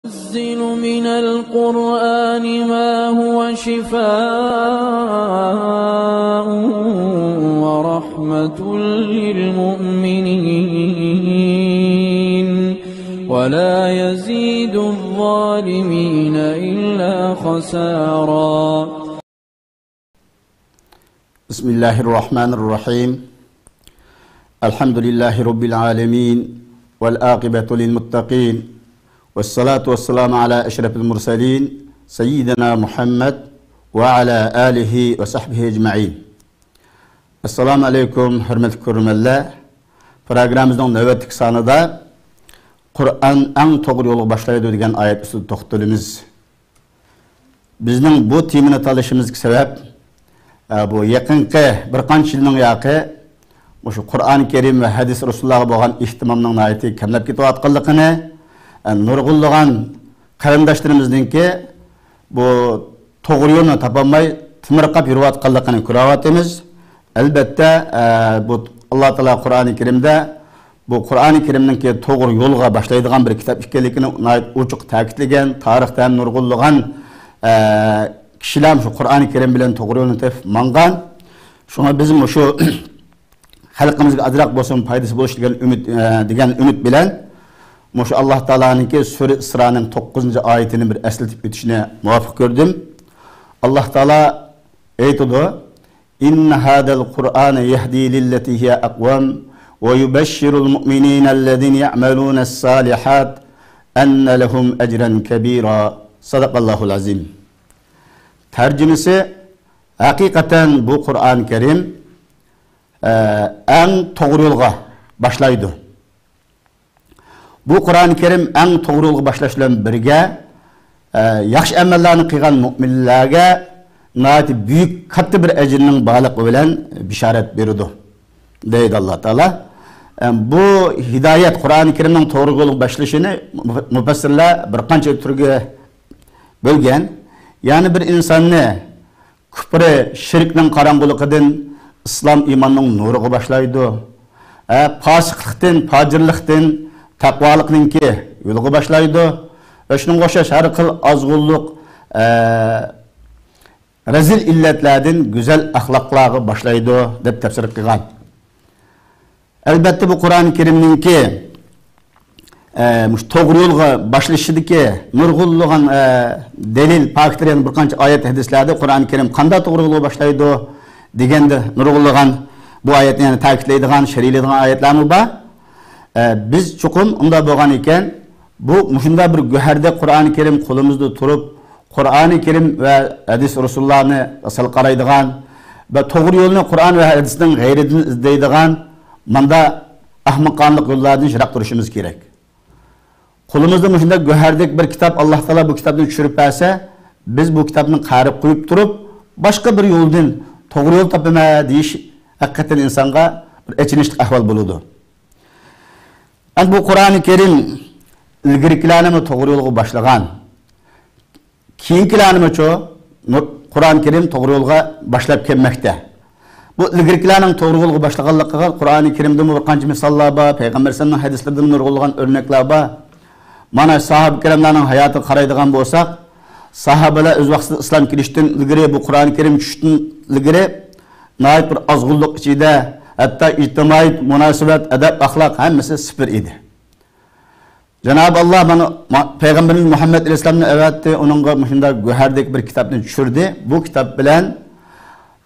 ننزل من القرآن ما هو شفاء ورحمة للمؤمنين ولا يزيد الظالمين إلا خسارا. بسم الله الرحمن الرحيم. الحمد لله رب العالمين والعاقبة للمتقين والصلاة والسلام على أشرف المرسلين سيدنا محمد وعلى آله وصحبه أجمعين. Assalamu alaikum hürmetli görürmenler. Programımızın növbetlik sanıda Kur'an en doğru yolu başlaydı degan ayet üstüne toxtalımız. Bizning bu temini talışımızga sebep bu yaqinqi bir qancha yilning yaqi o'sha Qur'oni Karim va hadis Rasulullohga bo'lgan ehtimomning nihoyatda kamlab ketayotganligini, nurg'unlagan qarindoshlarimizningki bu to'g'ri yo'lni topolmay timirqab yurayotganligini ko'ryapmiz. Albatta bu Alloh taolo Qur'oni Karimda bu Qur'oni Karimningki to'g'ri yo'lga boshlaydigan bir kitob ekanligini ochiq ta'kidlagan, tarixda ham nurg'unlagan kişiler şu Kur'an-ı Kerim bilen to'g'ri yo'lni tepib mangan. Şuna bizim şu halkımızga azroq bo'lsin foydasi bo'lish degan umid bilan şu Allah Taola'ningki Sura Isroning 9-oyatini bir eslatib o'tishni muvaffaq ko'rdim. Allah Taolo aytadi: "İnne hadal Qur'ana yahdi lillati hiya aqwam ve yubashshirul mu'minina allazina ya'malunas-salihat anna lahum ecran kebira." Sadaqallahul azim. Tercümesi hakikaten bu Kur'an-ı Kerim en doğru yolga başlaydı. Bu Kur'an-ı Kerim en doğru yolga başlaşılan birge yaxşı amellerini kıygan müminlerge nayet büyük katı bir ecrinin bağlılığı bilen bişaret veriyordu. Deydi Allah Teala. Bu hidayet Kur'an-ı Kerim'in doğru yolga başlaşını müfessirler bir qancha türge bölgen. Yani bir insanı küfre, şirknin karangılıqıdan İslam imanının nuruğa başlaydı. Fasıklıktan, facirlikten, takvalıkninki yoluğa başlaydı. Şunun qo'shash har xil azg'unlik, rezil illetlerden güzel ahlaklarga başlaydı deb tafsir qilgan. Elbette bu Kur'an-ı Kerimninki to'g'ri yo'lga boshlashdiki nurg'unlagan delil paktiryan bir qancha oyat hadislarda Qur'oni Karim qanday to'g'ri yo'lga boshlaydi deganda nurg'unlagan bu oyatni yana ta'kidlaydigan, sharhlaydigan oyatlarmi bor. Biz chuqur unda bo'lgan ekan bu shunda bir go'harda Qur'oni Karim qo'limizda turib, Qur'oni Karim va hadis Rasulullohni asal qaraydigan va to'g'ri yo'lni Qur'on va hadisning g'ayridan izlaydigan manda ahmoqonlik yo'llardan yiroq turishimiz kerak. Qo'limizda shunda go'hardek bir kitap Alloh taolo bu kitobni tushirib bersa, biz bu kitobni qarib qo'yib turib, boshqa bir yo'ldan to'g'ri yo'l topama deyish haqiqatan insonga bir achinishli ahvol bo'ladi. Bu Qur'oni Karim ilgirkilarni to'g'ri yo'lga boshlagan. Keyingilarni-chi Qur'oni Karim to'g'ri yo'lga boshlab kelmoqda. Bu ilgirkilarning to'g'ri yo'lga boshlaganligiga Qur'oni Karimda bir qancha misollar bor, payg'ambar sallallohu alayhi vasallamdan nurg'unlagan o'rnaklar bor. Mana sahab kiramlarning hayotini qaraydigan bo'lsak, sahabalar o'z vaqtida islom kirishdan ilgari bu Qur'oni Karim tushishdan ilgari nayt bir azg'unlik ichida, hatto ijtimoiy munosabat, adab, axloq hammasi sifir edi. Cenab-ı Allah bana Peygamberimiz Muhammed Aleyhisselam'ı öğretti, onunla shunday go'hardek bir kitapni tushirdi. Bu kitap bilan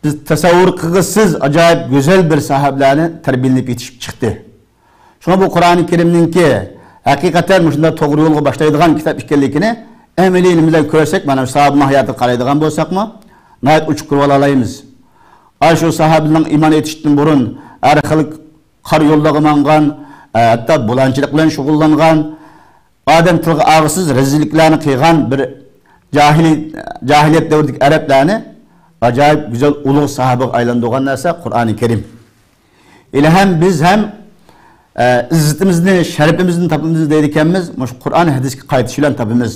biz tasavvur qilg'isiz ajoyib go'zal bir sahabalarni tarbiyalanib yetishib chiqdi. Shuna bu Qur'oni Karimninki hakikaten shunda to'g'ri yo'lga boshlaydigan kitob ekanligini amaliy bilan ko'rsak, mana sahabaning hayotini qaraydigan bo'lsakmi, nayt uchuq ko'rib olamiz. Ay shu sahabaning iymon etishdan burun har xil qor yo'llarga mangan, hatto bulanchilik bilan shug'ullangan, odam tilga og'isiz rezilliklarni qilgan bir jahiliyat davridagi arablarni ajoyib go'zal ulug' sahabaga aylantirgan narsa Qur'oni Karim. Ile hem biz hem izzetimizni, şerefimizni tapımız deydikenimiz, Kur'an hadisga qaytish bilan tapımız.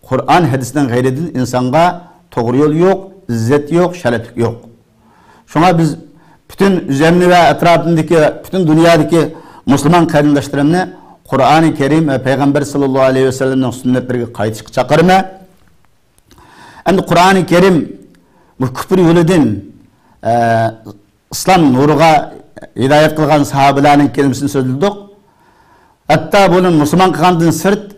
Kur'an hadisinden g'ayridan insonga to'g'ri yo'l yo'q, izzet yo'q, şeref yo'q. Şuna biz bütün üzerine ve etrafındaki, bütün dünyadaki Müslüman qarindoshlarımni Kur'an-ı Kerim ve Peygamber sallallahu aleyhi ve sellem'in sünnetlerine qaytışqa çaqırma. Endi Kur'an-ı Kerim bu küfür yoludan İslam nuruga hidayet kılgan sahabelerinin kelimesini söyledik. Hatta bunun Müslüman kılgandan sırt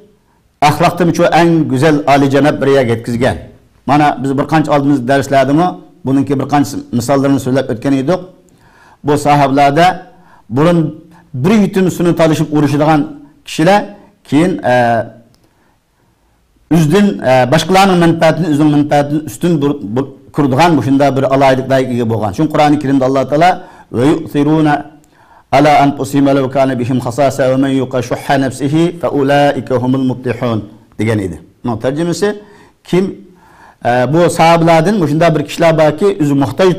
ahlakta çoğu en güzel âli-cenab bir yere yetkizgen. Mana biz bir qancha aldığımız derslerde mi bununki bir qancha misallarını söylep ötken edik. Bu sahabelarda bunun bir yutum sunu talışıp uğraşıdığan kişiler keyin üzdün başkalarının menfaatini üzün menfaatini üstün kurduğan bu şunda bir alaylıkla ilgili bolgan. Çünkü Kur'an-ı Kerim'de Allah Teala ve yu'thiruna ala anfusihim law kana bihim khasasa ve men yuqa şuhha nefsihi fe ulaika humul muflihun degan edi. Bunun tercümesi kim bu sahabelerden bu şunda bir kişiler var ki üzü muhtaç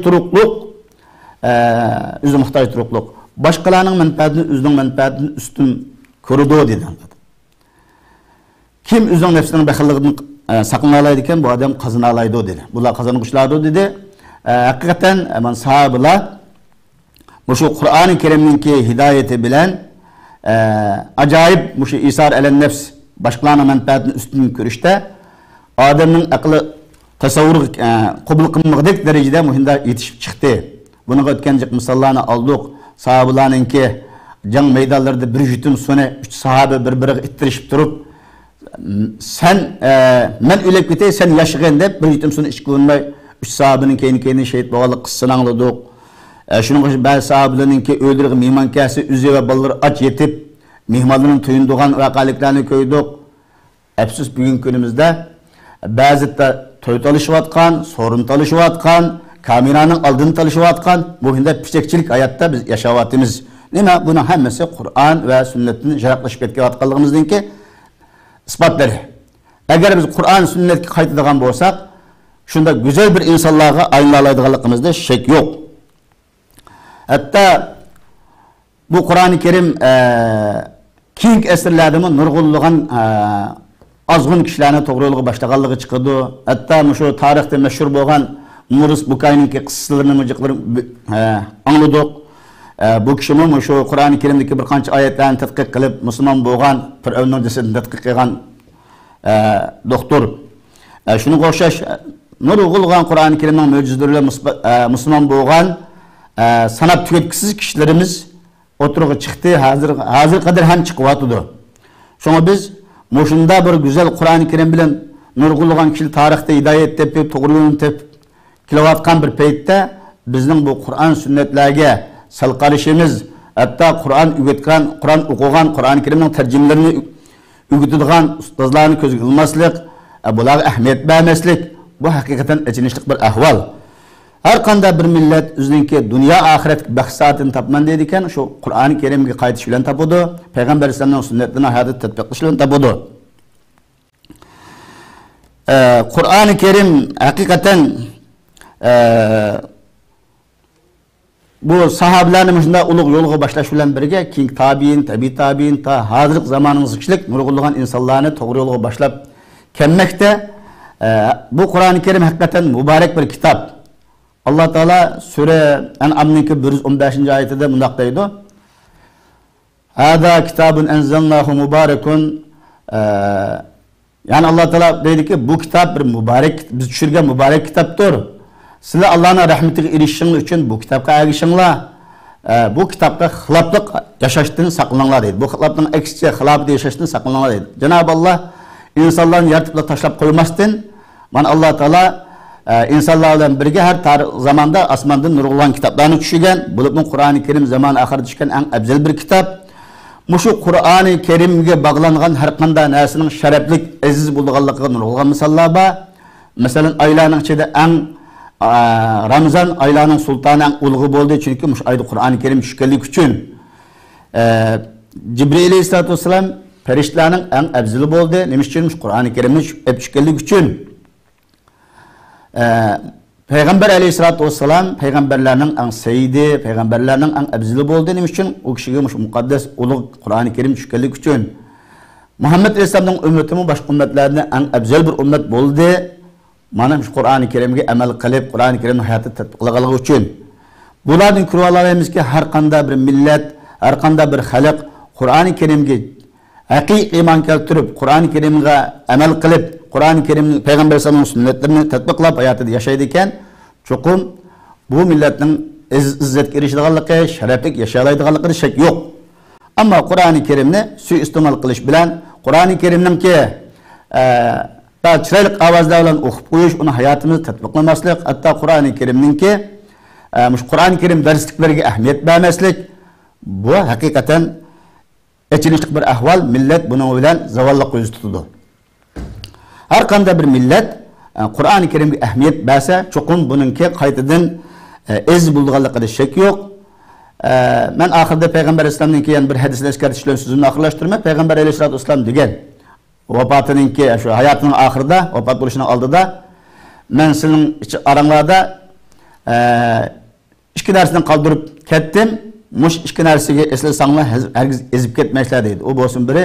turukluk başkalarının menfaatini üzün menfaatini üstün kurdu dedi. Kim üzün nefsinin bakılığını sakınalaydıken bu adam kazanalaydı dedi. Bunlar kazanmışlardı dedi. Hakikaten hemen sahabeler bu şu Kur'an-ı Kerim'inki hidayeti bilen acayip bu şu isar elen nefs başkalarının menfaatini üstün görüşte adamın aklı tasavvur kabul kılmadık derecede muhimde yetişip çıktı. Bunu ötkencik misallarını aldık. Sahabelarınki can meydanlarda bir jütün sonu 3 sahabe birbirine ittirişip durup sen men ölüp gitey sen yaşagın dep bir jütün sonu iş kılınmay 3 sahabenin keyni şehit boğalık kıssını anladık. Şunun için bazı sahabelerninki öldürüp mihman kâsi üzü ve balları aç yetip mihmanların tuyunduğun vakaliklerini köydük. Hepsiz bugün günümüzde bazı da toy talışıvatkan, sorun talışıvatkan, kameranın aldığını talışıvatkan bu hinde piçekçilik hayatta biz yaşavatımız. Nima buna hemmesi Kur'an ve sünnetin jaraqlaşıp ketkivatkanlığımızdan ki ispatları. Eğer biz Kur'an sünnetki qaytadigan bolsak, şunda güzel bir insanlarga aylanalaydığanlığımızda şek yok. Hatta bu Kur'an-ı Kerim keyingi esirlerden nurgulluğun azgın kişilerine toğruluğu başlaganlığı çıkıdı. Hatta şu tarihte meşhur boğan Murus Bukay'nınki kıssalarını müciklerini anladık. Bu kişinin şu Kur'an-ı Kerim'deki bir qancha ayetlerini tadqiq qilib Müslüman boğan Firavun'un cesedini tadqiq qilgan doktor. Şunu qo'shash nurgulluğun Kur'an-ı Kerim'in möcüzeleriyle Müslüman boğan sanat tüketkisiz kişilerimiz oturuğa çıktı. Hazır kadar hem çıkıvatıdı. Sonra biz Moşunda bir güzel Kur'an-ı Kerim bilen nurgulluğun kişi tarihte hidayet tepip, toğruluğunu tepip kilovatkan bir peytte bizning bu Kur'an sünnetlerge salqarışımız, hatta Kur'an ügetken, Kur'an okugan, Kur'an-ı Kerim'in tercümelerini ügetadigan ustazlarını közge ilmaslik, bularga ahmiyet vermeslik, bu hakikaten echinishlik bir ahval. Her kanda bir millet özünki dünya ahiret bahsatını tapman dedikken şu Kur'an-ı Kerim'e qaytish bilen tapudu, Peygamber Aleyhisselam'ın sünnetini hayatı tatbiq bilen tapudu. Kur'an-ı Kerim hakikaten bu sahabelerinin şunda ulug' yolga başlash bilen birge keyingi tabiin, tabiin ta hazırlık zamanımız kişilik nurgulluğun insanlarını to'g'ri yolga başlap kelmekte. Bu Kur'an-ı Kerim hakikaten mübarek bir kitap. Allah Teala Sure En'am'nınki 115. ayetinde mundaq deydi. Hada kitabun enzelnahu mübarekun. Yani Allah Teala deydi ki bu kitap bir mübarek, biz düşürgen mübarek kitaptır. Sizler Allah'ın rahmetine erişişiniz için bu kitapka erişinler. Bu kitapta hılaplık yaşaştığını saklananlar deydi. Bu hılaplıkın eksice hılapı yaşaştığını saklananlar deydi. Cenab-ı Allah insanların yaratıpla taşlap koymasın. Bana Allah Teala insanlarla birge her zamanda asmandan nurgullan kitaplarını düşügen. Bu Kur'an-ı Kerim zamanı ahir düşken en ebzel bir kitap. Muşu Kur'an-ı Kerim'e bağlanan her kanda nesinin şereflik, aziz bulduğanlığı nurgullan misallar var. Mesela aylarının içinde en Ramazan aylarının sultanı en ulgu boldu çünkü muş ayda Kur'an-ı Kerim düşkenlik için. Cibril Aleyhisselatü Vesselam periştelerin en ebzeli boldu. Nemiş için Kur'an-ı Kerim'in düşkenlik için. Peygamber Aleyhisselatü Vesselam peygamberlerinin en seyidi, peygamberlerinin en ebzeli boldu. Nemiş için o kişiye mukaddes ulug Kur'an-ı Kerim düşkenlik için. Muhammed Aleyhisselam'ın ümmetimin başka ümmetlerine en ebzel bir ümmet boldu. Mana Kur'an-ı Kerim'e amel qilib, Kur'an-ı Kerim'in hayatı tatbiqlaganlığı için. Bulardan ko'rib olamiz ki har qanday bir millet, har qanday bir xalq Kur'an-ı Kerim'e haqiqiy iymon keltirib, Qur'oni Karimga amal qilib, Qur'oni Karimning payg'ambar sollallohu alayhi vasallamning sunnatlarini tatbiqlab hayotida yashaydi ekan, cho'qim bu millatning izzatga erishadiganligi, sharaflik yashayoladiganligida shak yo'q. Ammo Qur'oni Karimni suiiste'mol qilish bilan Qur'oni Karimningki chiroyli ovozlar bilan o'qib qo'yish, uni hayotimizni tatbiqlamaslik, hatto Qur'oni Karimningki Qur'oni Karim darsliklariga ahamiyat bermaslik, bu haqiqatan echinishlik bir ahvol. Millat buning bilan zavolliq yuz tutadi. Har qanday bir millat Qur'oni Karimga ahamiyat bersa, cho'qim buningki qaytadan iz bo'lganligida shak yo'q. Men oxirida payg'ambar islomning keyin bir hadisni eskartish bilan so'zimni oxirlashtirmay, payg'ambar alayhisolatu vasallam degan vafotininki shu hayotining oxirida, vafot bo'lishining oldida men sizning oranglarda ikki narsani qoldirib ketdim. Mush ikki narsaga eslasanglar hargiz ezib ketmaysizlar deydi. O bo'lsin biri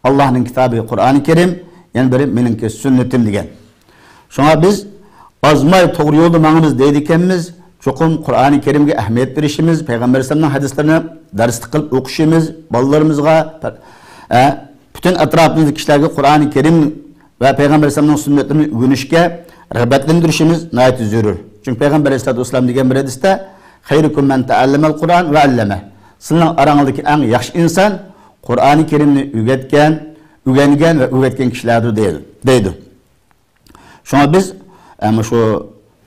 Allohning kitobi Qur'oni Karim, yana biri meningki sunnatim degan. Shunga biz ozmay to'g'ri yo'lda mangimiz deydi ekanmiz. Cho'qim Qur'oni Karimga ahamiyat berishimiz, payg'ambar sollallohu alayhi hadislarini darslik qilib o'qishimiz, bolalarimizga, butun atrofimizdagi kishilarga Qur'oni Karim va payg'ambar sollallohu alayhi sunnatlarini o'rganishga rag'batlantirishimiz nihoyat zarur. Chunki payg'ambar sollallohu alayhi vasallam degan bir hadisda "Xayrukum man ta'allama al-Qur'an va 'allama." Sizning arangizdagi eng yaxshi inson Qur'oni Karimni o'rgangan va o'rgatgan kishilardir deydi. Shunga biz shu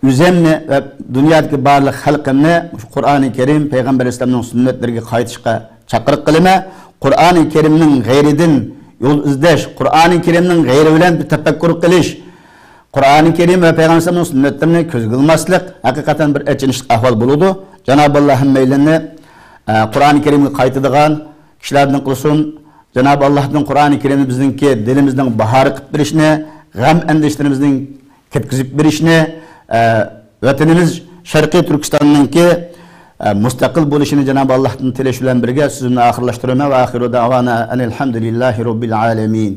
o'zimni va dunyodagi barliq xalqimni Qur'oni Karim, payg'ambar sollallohu alayhi sunnatlariga qaytishga chaqiriq qilaman. Qur'oni Karimning g'ayridan yo'l izlash, Qur'oni Karimning g'ayri bilan bir tafakkur qilish, Qur'oni Karim va payg'ambar sollallohu alayhi sunnatlarini ko'zga ilmaslik haqiqatan bir achinishli ahvol bo'ladi. Janob Alloh hammaylarni Qur'oni Karimga qaytadigan kishilardan qilsin. Janob Allohning Qur'oni Karimni bizningki dilimizning bahori qilib berishni, g'am andishlarimizning ketkizib berishni, vatanimiz Sharqiy Turkistonninki mustaqil bo'lishini Janob Allohdan tilash bilan birga so'zimni oxirlashtiraman va oxiru davona alhamdulillahi robbil alamin.